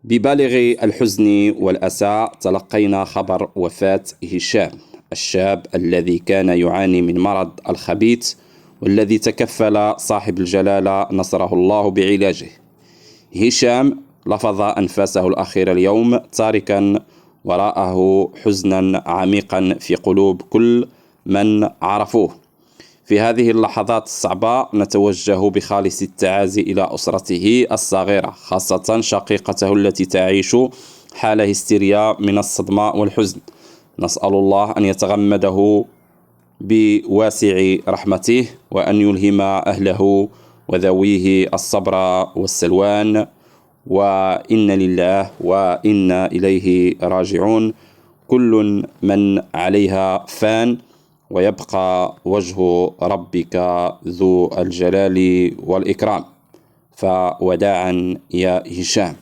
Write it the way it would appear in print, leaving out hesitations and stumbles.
ببالغ الحزن والأسى تلقينا خبر وفاة هشام، الشاب الذي كان يعاني من مرض الخبيث، والذي تكفل صاحب الجلالة نصره الله بعلاجه. هشام لفظ أنفاسه الأخيرة اليوم، تاركا وراءه حزنا عميقا في قلوب كل من عرفوه. في هذه اللحظات الصعبة نتوجه بخالص التعازي إلى أسرته الصغيرة، خاصة شقيقته التي تعيش حالة هستيريا من الصدمة والحزن. نسأل الله أن يتغمده بواسع رحمته، وأن يلهم أهله وذويه الصبر والسلوان، وإن لله وإنا إليه راجعون. كل من عليها فان، ويبقى وجه ربك ذو الجلال والإكرام. فوداعا يا هشام.